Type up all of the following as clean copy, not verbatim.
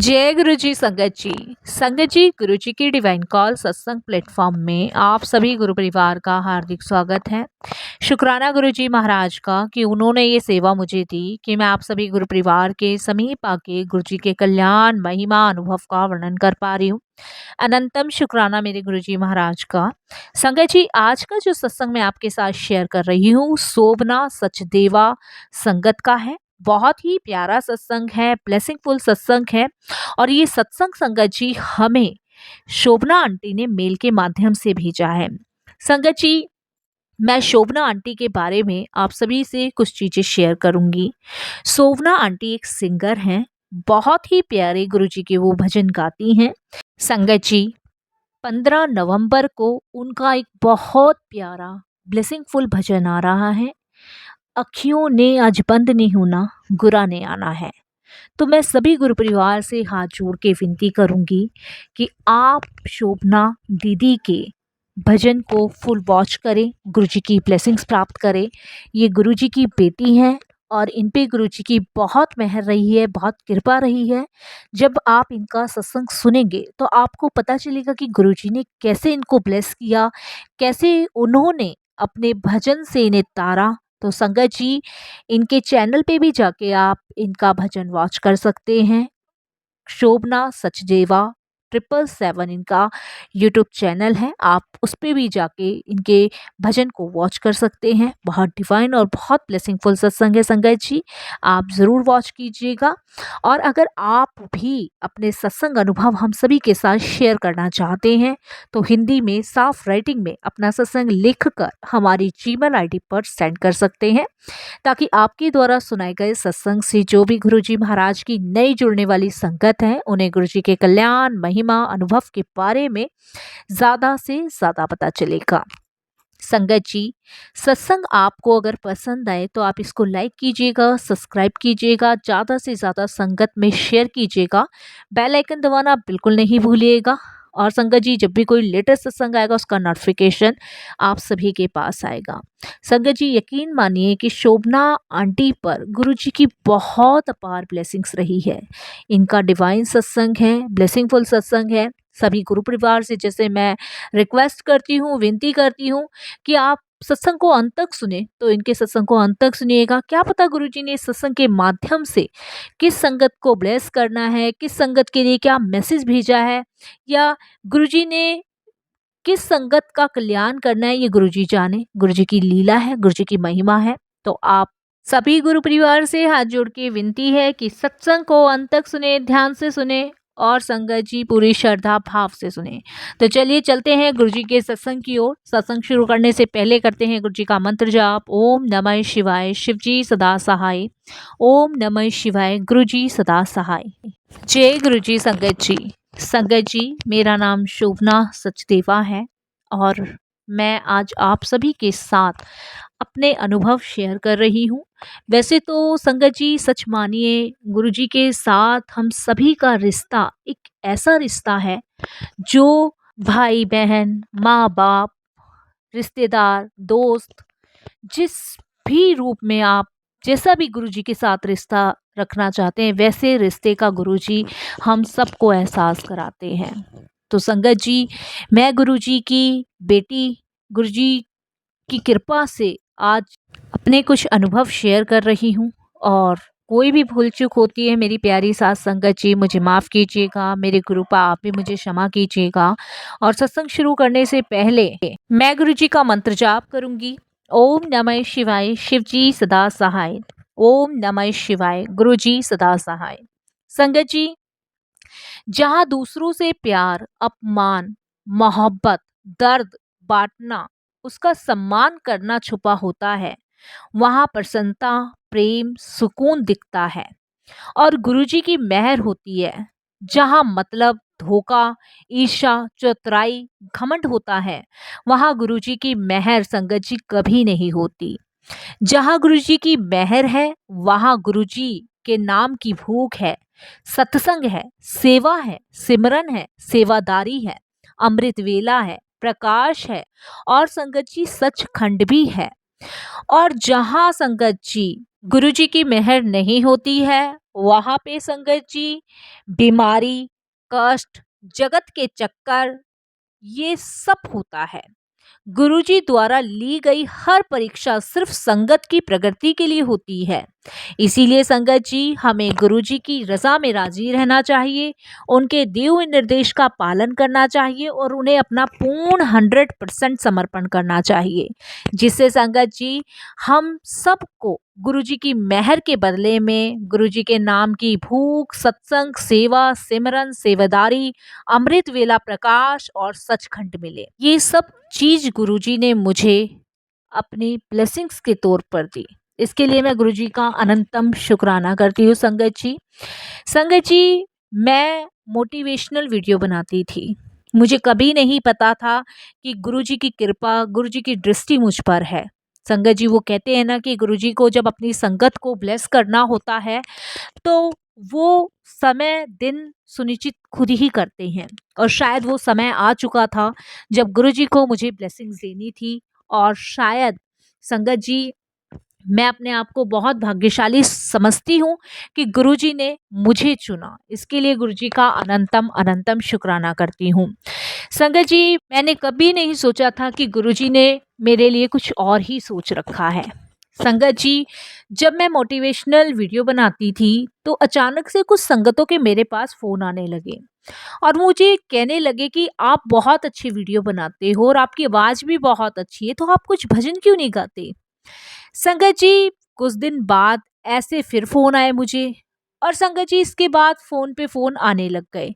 जय गुरु जी संगत जी। संगत जी, गुरु जी की डिवाइन कॉल सत्संग प्लेटफॉर्म में आप सभी गुरु परिवार का हार्दिक स्वागत है। शुक्राना गुरु जी महाराज का कि उन्होंने ये सेवा मुझे दी कि मैं आप सभी गुरु परिवार के समीप आके गुरु जी के कल्याण महिमा अनुभव का वर्णन कर पा रही हूँ। अनंतम शुक्राना मेरे गुरु जी महाराज का। संगत जी, आज का जो सत्संग मैं आपके साथ शेयर कर रही हूँ शोभना सचदेवा संगत का है। बहुत ही प्यारा सत्संग है, ब्लेसिंगफुल सत्संग है। और ये सत्संग संगत जी हमें शोभना आंटी ने मेल के माध्यम से भेजा है। संगत जी, मैं शोभना आंटी के बारे में आप सभी से कुछ चीजें शेयर करूंगी। शोभना आंटी एक सिंगर हैं। बहुत ही प्यारे गुरुजी के वो भजन गाती हैं। संगत जी, 15 नवंबर को उनका एक बहुत प्यारा ब्लेसिंगफुल भजन आ रहा है। अखियों ने आज बंद नहीं होना, गुरा ने आना है। तो मैं सभी गुरु परिवार से हाथ जोड़ के विनती करूंगी कि आप शोभना दीदी के भजन को फुल वॉच करें, गुरुजी की ब्लेसिंग्स प्राप्त करें। ये गुरुजी की बेटी हैं और इन पे गुरुजी की बहुत मेहर रही है, बहुत कृपा रही है। जब आप इनका सत्संग सुनेंगे तो आपको पता चलेगा कि गुरुजी ने कैसे इनको ब्लेस किया, कैसे उन्होंने अपने भजन से इन्हें तारा। तो संगत जी, इनके चैनल पे भी जाके आप इनका भजन वॉच कर सकते हैं। शोभना सचदेवा 777 इनका यूट्यूब चैनल है। आप उस पे भी जाके इनके भजन को वॉच कर सकते हैं। बहुत डिवाइन और बहुत ब्लेसिंगफुल सत्संग है संगत जी, आप ज़रूर वॉच कीजिएगा। और अगर आप भी अपने सत्संग अनुभव हम सभी के साथ शेयर करना चाहते हैं तो हिंदी में साफ राइटिंग में अपना सत्संग लिख कर हमारी जीमेल आईडी पर सेंड कर सकते हैं, ताकि आपके द्वारा सुनाए गए सत्संग से जो भी गुरुजी महाराज की नई जुड़ने वाली संगत है उन्हें गुरुजी के कल्याण महिमा अनुभव के बारे में ज़्यादा से ज़्यादा पता चलेगा। संगत जी, सत्संग आपको अगर पसंद आए तो आप इसको लाइक कीजिएगा, सब्सक्राइब कीजिएगा, ज़्यादा से ज़्यादा संगत में शेयर कीजिएगा। बेल आइकन दबाना बिल्कुल नहीं भूलिएगा। और संगत जी, जब भी कोई लेटेस्ट सत्संग आएगा उसका नोटिफिकेशन आप सभी के पास आएगा। संगत जी, यकीन मानिए कि शोभना आंटी पर गुरुजी की बहुत अपार ब्लेसिंग्स रही है। इनका डिवाइन सत्संग है, ब्लेसिंगफुल सत्संग है। सभी गुरु परिवार से जैसे मैं रिक्वेस्ट करती हूँ, विनती करती हूँ कि आप सत्संग को अंत तक सुने, तो इनके सत्संग को अंत तक सुनिएगा। क्या पता गुरुजी ने इस सत्संग के माध्यम से किस संगत को ब्लेस करना है, किस संगत के लिए क्या मैसेज भेजा है, या गुरुजी ने किस संगत का कल्याण करना है, ये गुरुजी जाने। गुरुजी की लीला है, गुरुजी की महिमा है। तो आप सभी गुरु परिवार से हाथ जोड़ के विनती है कि सत्संग को अंत तक सुने, ध्यान से सुने और संगत जी पूरी श्रद्धा भाव से सुने। तो चलिए चलते हैं गुरुजी के सत्संग की ओर। सत्संग शुरू करने से पहले करते हैं गुरुजी का मंत्र जाप। ओम नमः शिवाय, शिवजी सदा सहाय। ओम नमः शिवाय, गुरुजी सदा सहाय। जय गुरुजी संगत जी। संगत जी, मेरा नाम शोभना सचदेवा है और मैं आज आप सभी के साथ अपने अनुभव शेयर कर रही हूँ। वैसे तो संगत जी, सच मानिए, गुरुजी के साथ हम सभी का रिश्ता एक ऐसा रिश्ता है जो भाई बहन, माँ बाप, रिश्तेदार, दोस्त, जिस भी रूप में आप जैसा भी गुरुजी के साथ रिश्ता रखना चाहते हैं वैसे रिश्ते का गुरुजी हम सबको एहसास कराते हैं। तो संगत जी, मैं गुरुजी की बेटी, गुरुजी की कृपा से आज अपने कुछ अनुभव शेयर कर रही हूँ। और कोई भी भूल चूक होती है मेरी प्यारी सास संगत जी, मुझे माफ़ कीजिएगा। मेरे गुरुपा, आप भी मुझे क्षमा कीजिएगा। और सत्संग शुरू करने से पहले मैं गुरुजी का मंत्र जाप करूंगी। ओम नमः शिवाय, शिवजी सदा सहाय। ओम नमः शिवाय, गुरुजी सदा सहाय। संगत जी, जहाँ दूसरों से प्यार, अपमान, मोहब्बत, दर्द बांटना, उसका सम्मान करना छुपा होता है, वहाँ प्रसन्नता, प्रेम, सुकून दिखता है और गुरुजी की मेहर होती है। जहाँ मतलब, धोखा, ईर्ष्या, चतुराई, घमंड होता है, वहाँ गुरुजी की मेहर संगत जी कभी नहीं होती। जहाँ गुरुजी की मेहर है वहाँ गुरुजी के नाम की भूख है, सत्संग है, सेवा है, सिमरन है, सेवादारी है, अमृत वेला है, प्रकाश है और संगत जी सचखंड भी है। और जहाँ संगत जी गुरुजी की मेहर नहीं होती है, वहाँ पे संगत जी बीमारी, कष्ट, जगत के चक्कर ये सब होता है। गुरुजी द्वारा ली गई हर परीक्षा सिर्फ संगत की प्रगति के लिए होती है। इसीलिए संगत जी हमें गुरुजी की रजा में राजी रहना चाहिए, उनके दिए हुए निर्देश का पालन करना चाहिए और उन्हें अपना पूर्ण 100% समर्पण करना चाहिए, जिससे संगत जी हम सबको गुरुजी की मेहर के बदले में गुरुजी के नाम की भूख, सत्संग, सेवा, सिमरन, सेवादारी, अमृत वेला प्रकाश और सचखंड मिले। ये सब चीज गुरुजी ने मुझे अपनी ब्लेसिंग्स के तौर पर दी। इसके लिए मैं गुरुजी का अनंतम शुक्राना करती हूँ संगत जी। संगत जी, मैं मोटिवेशनल वीडियो बनाती थी। मुझे कभी नहीं पता था कि गुरुजी की कृपा, गुरुजी की दृष्टि मुझ पर है। संगत जी, वो कहते हैं ना कि गुरुजी को जब अपनी संगत को ब्लेस करना होता है तो वो समय दिन सुनिश्चित खुद ही करते हैं। और शायद वो समय आ चुका था जब गुरुजी को मुझे ब्लेसिंग्स देनी थी। और शायद संगत जी, मैं अपने आप को बहुत भाग्यशाली समझती हूँ कि गुरुजी ने मुझे चुना। इसके लिए गुरुजी का अनंतम अनंतम शुक्राना करती हूँ। संगत जी, मैंने कभी नहीं सोचा था कि गुरुजी ने मेरे लिए कुछ और ही सोच रखा है। संगत जी, जब मैं मोटिवेशनल वीडियो बनाती थी तो अचानक से कुछ संगतों के मेरे पास फ़ोन आने लगे और मुझे कहने लगे कि आप बहुत अच्छी वीडियो बनाते हो और आपकी आवाज़ भी बहुत अच्छी है, तो आप कुछ भजन क्यों नहीं गाते? संगत जी, कुछ दिन बाद ऐसे फिर फ़ोन आए मुझे और संगत जी इसके बाद फ़ोन पे फ़ोन आने लग गए।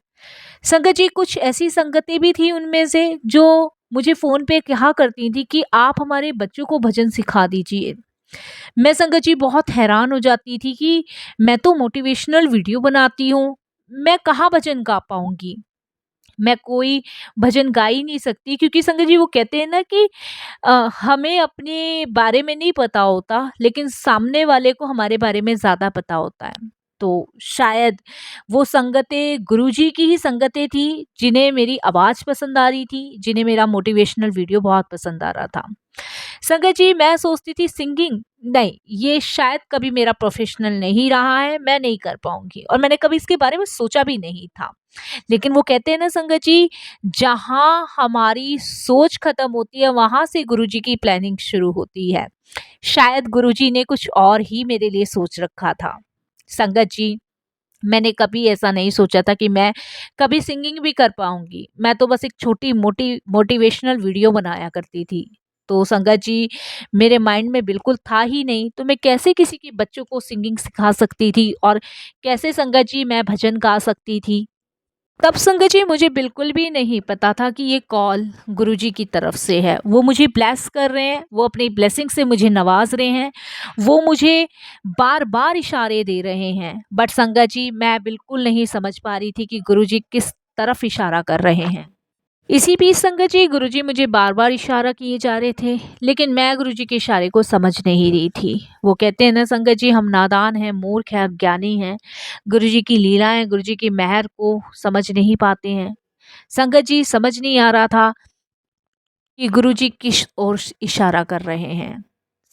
संगत जी, कुछ ऐसी संगतें भी थी उनमें से जो मुझे फ़ोन पे कहा करती थी कि आप हमारे बच्चों को भजन सिखा दीजिए। मैं संगत जी बहुत हैरान हो जाती थी कि मैं तो मोटिवेशनल वीडियो बनाती हूँ, मैं कहाँ भजन गा पाऊँगी? मैं कोई भजन गा ही नहीं सकती, क्योंकि संगत जी वो कहते हैं ना कि हमें अपने बारे में नहीं पता होता, लेकिन सामने वाले को हमारे बारे में ज़्यादा पता होता है। तो शायद वो संगतें गुरुजी की ही संगतें थी, जिन्हें मेरी आवाज़ पसंद आ रही थी, जिन्हें मेरा मोटिवेशनल वीडियो बहुत पसंद आ रहा था। संगत जी, मैं सोचती थी सिंगिंग नहीं, ये शायद कभी मेरा प्रोफेशनल नहीं रहा है, मैं नहीं कर पाऊँगी और मैंने कभी इसके बारे में सोचा भी नहीं था। लेकिन वो कहते हैं ना संगत जी, जहाँ हमारी सोच खत्म होती है वहां से गुरुजी की प्लानिंग शुरू होती है। शायद गुरुजी ने कुछ और ही मेरे लिए सोच रखा था। संगत जी, मैंने कभी ऐसा नहीं सोचा था कि मैं कभी सिंगिंग भी कर पाऊंगी। मैं तो बस एक छोटी मोटी मोटिवेशनल वीडियो बनाया करती थी। तो संगत जी, मेरे माइंड में बिल्कुल था ही नहीं, तो मैं कैसे किसी के बच्चों को सिंगिंग सिखा सकती थी और कैसे संगत जी मैं भजन गा सकती थी। तब संगत जी मुझे बिल्कुल भी नहीं पता था कि ये कॉल गुरुजी की तरफ से है। वो मुझे ब्लेस कर रहे हैं, वो अपनी ब्लेसिंग से मुझे नवाज रहे हैं, वो मुझे बार बार इशारे दे रहे हैं। बट संगत जी, मैं बिल्कुल नहीं समझ पा रही थी कि गुरुजी किस तरफ इशारा कर रहे हैं। इसी बीच संगत जी, गुरुजी मुझे बार-बार इशारा किए जा रहे थे, लेकिन मैं गुरुजी के इशारे को समझ नहीं रही थी। वो कहते हैं ना संगत जी, हम नादान हैं, मूर्ख हैं, अज्ञानी हैं। गुरुजी की लीलाएँ, गुरुजी की मेहर को समझ नहीं पाते हैं। संगत जी, समझ नहीं आ रहा था कि गुरुजी किस ओर इशारा कर रहे हैं।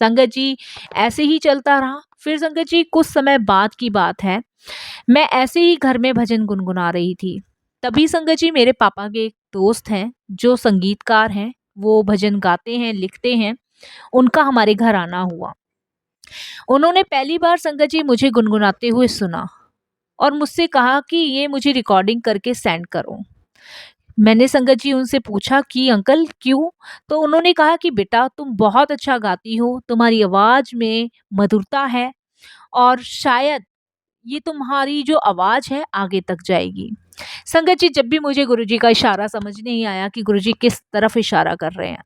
संगत जी, ऐसे ही चलता रहा। फिर संगत जी कुछ समय बाद की बात है, मैं ऐसे ही घर में भजन गुनगुना रही थी। तभी संगत जी मेरे पापा के एक दोस्त हैं जो संगीतकार हैं, वो भजन गाते हैं, लिखते हैं, उनका हमारे घर आना हुआ। उन्होंने पहली बार संगत जी मुझे गुनगुनाते हुए सुना और मुझसे कहा कि ये मुझे रिकॉर्डिंग करके सेंड करो। मैंने संगत जी उनसे पूछा कि अंकल क्यों? तो उन्होंने कहा कि बेटा, तुम बहुत अच्छा गाती हो, तुम्हारी आवाज़ में मधुरता है और शायद ये तुम्हारी जो आवाज़ है आगे तक जाएगी। संगत जी, जब भी मुझे गुरुजी का इशारा समझ नहीं आया कि गुरुजी किस तरफ इशारा कर रहे हैं,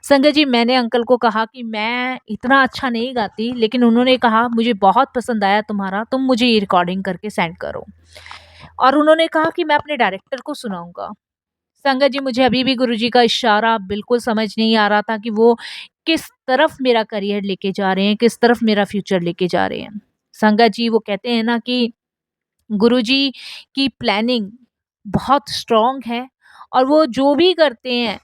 संगत जी मैंने अंकल को कहा कि मैं इतना अच्छा नहीं गाती, लेकिन उन्होंने कहा मुझे बहुत पसंद आया तुम्हारा, तुम मुझे ये रिकॉर्डिंग करके सेंड करो। और उन्होंने कहा कि मैं अपने डायरेक्टर को सुनाऊँगा। संगत जी, मुझे अभी भी गुरुजी का इशारा बिल्कुल समझ नहीं आ रहा था कि वो किस तरफ मेरा करियर लेके जा रहे हैं, किस तरफ मेरा फ्यूचर लेके जा रहे हैं। संगत जी, वो कहते हैं ना कि गुरुजी की प्लानिंग बहुत स्ट्रॉन्ग है और वो जो भी करते हैं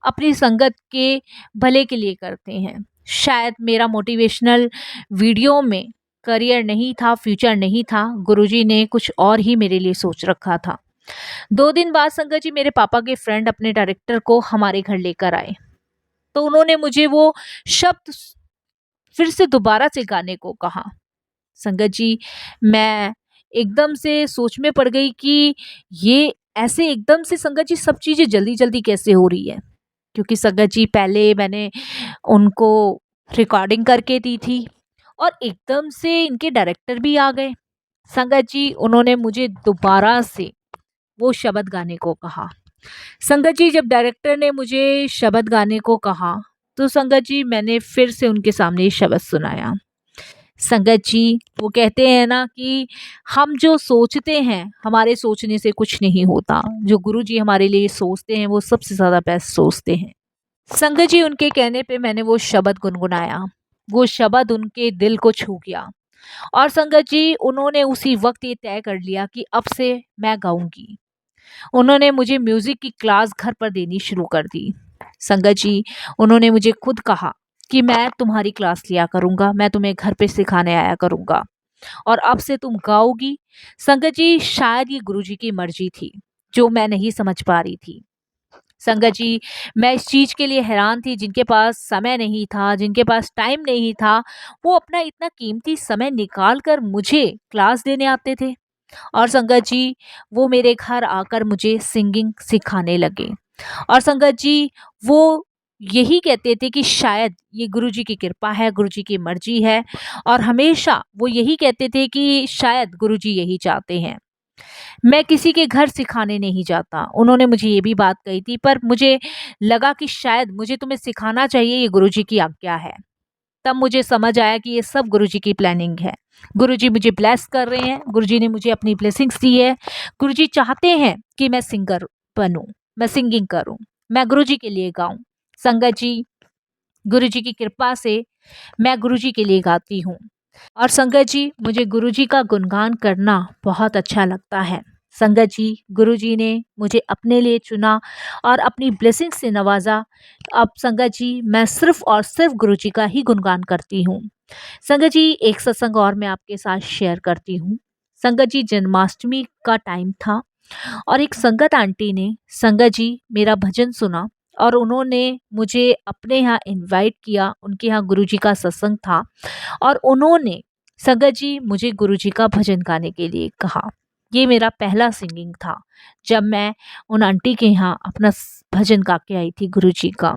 अपनी संगत के भले के लिए करते हैं। शायद मेरा मोटिवेशनल वीडियो में करियर नहीं था, फ्यूचर नहीं था, गुरुजी ने कुछ और ही मेरे लिए सोच रखा था। 2 दिन बाद संगत जी मेरे पापा के फ्रेंड अपने डायरेक्टर को हमारे घर लेकर आए। तो उन्होंने मुझे वो शब्द फिर से दोबारा से गाने को कहा। संगत जी, मैं एकदम से सोच में पड़ गई कि ये ऐसे एकदम से संगत जी सब चीज़ें जल्दी-जल्दी कैसे हो रही है? क्योंकि संगत जी पहले मैंने उनको रिकॉर्डिंग करके दी थी और एकदम से इनके डायरेक्टर भी आ गए। संगत जी उन्होंने मुझे दोबारा से वो शब्द गाने को कहा। संगत जी जब डायरेक्टर ने मुझे शब्द गाने को कहा, तो संगत जी मैंने फिर से उनके सामने ये शब्द सुनाया। संगत जी, वो कहते हैं ना कि हम जो सोचते हैं, हमारे सोचने से कुछ नहीं होता। जो गुरुजी हमारे लिए सोचते हैं, वो सबसे ज़्यादा बेस्ट सोचते हैं। संगत जी उनके कहने पे मैंने वो शब्द गुनगुनाया। वो शब्द उनके दिल को छू गया और संगत जी उन्होंने उसी वक़्त ये तय कर लिया कि अब से मैं गाऊँगी। उन्होंने मुझे म्यूज़िक की क्लास घर पर देनी शुरू कर दी। संगत जी, उन्होंने मुझे खुद कहा कि मैं तुम्हारी क्लास लिया करूँगा, मैं तुम्हें घर पे सिखाने आया करूँगा और अब से तुम गाओगी। संगत जी, शायद ये गुरुजी की मर्ज़ी थी, जो मैं नहीं समझ पा रही थी। संगत जी, मैं इस चीज़ के लिए हैरान थी, जिनके पास समय नहीं था, जिनके पास टाइम नहीं था, वो अपना इतना कीमती समय निकाल कर मुझे क्लास देने आते थे। और संगत जी, वो मेरे घर आकर मुझे सिंगिंग सिखाने लगे और संगत जी, वो यही कहते थे कि शायद ये गुरुजी की कृपा है, गुरुजी की मर्ज़ी है और हमेशा वो यही कहते थे कि शायद गुरुजी यही चाहते हैं। मैं किसी के घर सिखाने नहीं जाता। उन्होंने मुझे ये भी बात कही थी, पर मुझे लगा कि शायद मुझे तुम्हें सिखाना चाहिए, ये गुरुजी की आज्ञा है। तब मुझे समझ आया कि ये सब गुरुजी की प्लानिंग है। गुरुजी मुझे ब्लेस कर रहे हैं, गुरुजी ने मुझे अपनी ब्लेसिंग्स दी है। गुरुजी चाहते हैं कि मैं सिंगर बनूँ, मैं सिंगिंग करूँ, मैं गुरुजी के लिए गाऊँ। संगत जी, गुरुजी की कृपा से मैं गुरुजी के लिए गाती हूँ। और संगत जी, मुझे गुरुजी का गुणगान करना बहुत अच्छा लगता है। संगत जी, गुरुजी ने मुझे अपने लिए चुना और अपनी ब्लेसिंग से नवाजा। अब संगत जी, मैं सिर्फ़ और सिर्फ़ गुरुजी का ही गुणगान करती हूँ। संगत जी, एक सत्संग और मैं आपके साथ शेयर करती हूँ। संगत जी, जन्माष्टमी का टाइम था और एक संगत आंटी ने संगत जी मेरा भजन सुना और उन्होंने मुझे अपने यहाँ इनवाइट किया। उनके यहाँ गुरुजी का सत्संग था और उन्होंने संगत जी मुझे गुरुजी का भजन गाने के लिए कहा। ये मेरा पहला सिंगिंग था, जब मैं उन आंटी के यहाँ अपना भजन गा के आई थी गुरुजी का।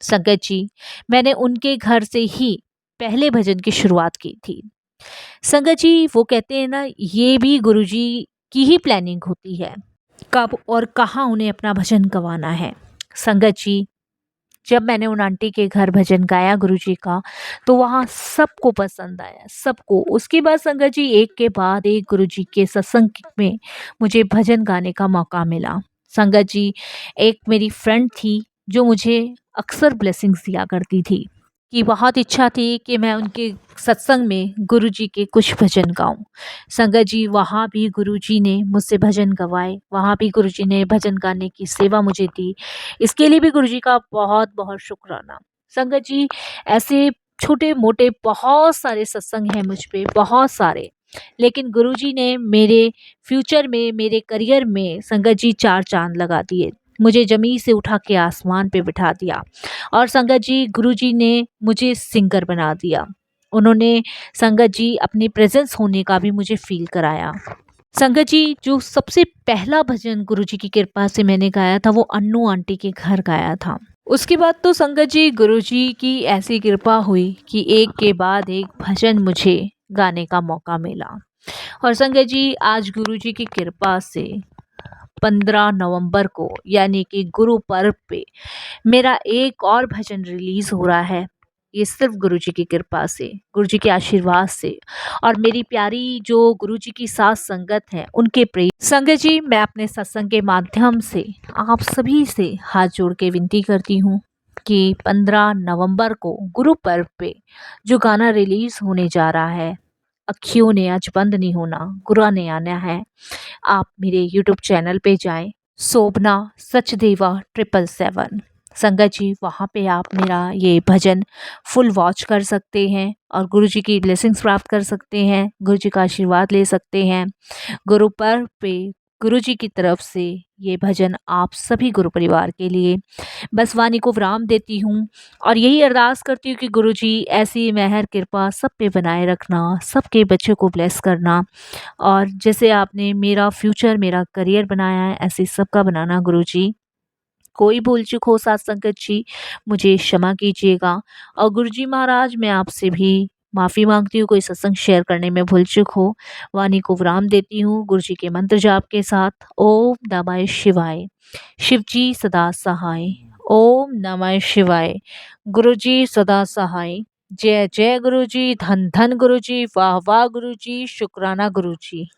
संगत जी, मैंने उनके घर से ही पहले भजन की शुरुआत की थी। संगत जी, वो कहते हैं ना, ये भी गुरुजी की ही प्लानिंग होती है, कब और कहाँ उन्हें अपना भजन गवाना है। संगत जी, जब मैंने उन आंटी के घर भजन गाया गुरुजी का, तो वहाँ सबको पसंद आया, सबको। उसके बाद संगत जी एक के बाद एक गुरुजी के सत्संग में मुझे भजन गाने का मौका मिला। संगत जी, एक मेरी फ्रेंड थी जो मुझे अक्सर ब्लेसिंग्स दिया करती थी, कि बहुत इच्छा थी कि मैं उनके सत्संग में गुरुजी के कुछ भजन गाऊं। संगत जी, वहाँ भी गुरुजी ने मुझसे भजन गवाए, वहाँ भी गुरुजी ने भजन गाने की सेवा मुझे दी। इसके लिए भी गुरुजी का बहुत बहुत शुक्राना। संगत जी, ऐसे छोटे मोटे बहुत सारे सत्संग हैं मुझ पे, बहुत सारे, लेकिन गुरुजी ने मेरे फ्यूचर में, मेरे करियर में संगत जी चार चांद लगा दिए। मुझे ज़मीन से उठा के आसमान पे बिठा दिया और संगत जी, गुरुजी ने मुझे सिंगर बना दिया। उन्होंने संगत जी अपनी प्रेजेंस होने का भी मुझे फ़ील कराया। संगत जी, जो सबसे पहला भजन गुरुजी की कृपा से मैंने गाया था, वो अन्नू आंटी के घर गाया था। उसके बाद तो संगत जी गुरुजी की ऐसी कृपा हुई कि एक के बाद एक भजन मुझे गाने का मौका मिला। और संगत जी, आज गुरुजी की कृपा से 15 नवंबर को, यानी कि गुरु पर्व पे, मेरा एक और भजन रिलीज़ हो रहा है। ये सिर्फ़ गुरुजी की कृपा से, गुरुजी के आशीर्वाद से और मेरी प्यारी जो गुरुजी की साथ संगत है, उनके प्रेम। संगत जी, मैं अपने सत्संग के माध्यम से आप सभी से हाथ जोड़ के विनती करती हूँ कि 15 नवंबर को गुरु पर्व पे जो गाना रिलीज़ होने जा रहा है, अखियों ने आज बंद नहीं होना, गुरा ने आना है, आप मेरे यूट्यूब चैनल पे जाएं, शोभना सचदेवा 777, संगत जी वहाँ पे आप मेरा ये भजन फुल वॉच कर सकते हैं और गुरु जी की ब्लेसिंग्स प्राप्त कर सकते हैं, गुरु जी का आशीर्वाद ले सकते हैं। गुरु पर्व पे गुरु जी की तरफ से ये भजन आप सभी गुरु परिवार के लिए बस वाणी को विराम देती हूँ और यही अरदास करती हूँ कि गुरु जी ऐसी मेहर कृपा सब पे बनाए रखना, सबके बच्चों को ब्लेस करना और जैसे आपने मेरा फ्यूचर मेरा करियर बनाया है ऐसे सबका बनाना गुरु जी। कोई भूल चूक हो साथ संगत जी मुझे क्षमा कीजिएगा और गुरुजी महाराज मैं आपसे भी माफ़ी मांगती हूँ कोई सत्संग शेयर करने में भूल चूक हो। वाणी को विराम देती हूँ गुरु जी के मंत्र जाप के साथ। ओम नमः शिवाय। शिव जी सदा सहाय। ओम नमः शिवाय। गुरु जी सदा सहाय। जय जय गुरु जी, धन धन गुरु जी, वाह वाह गुरु जी, शुक्राना गुरु जी।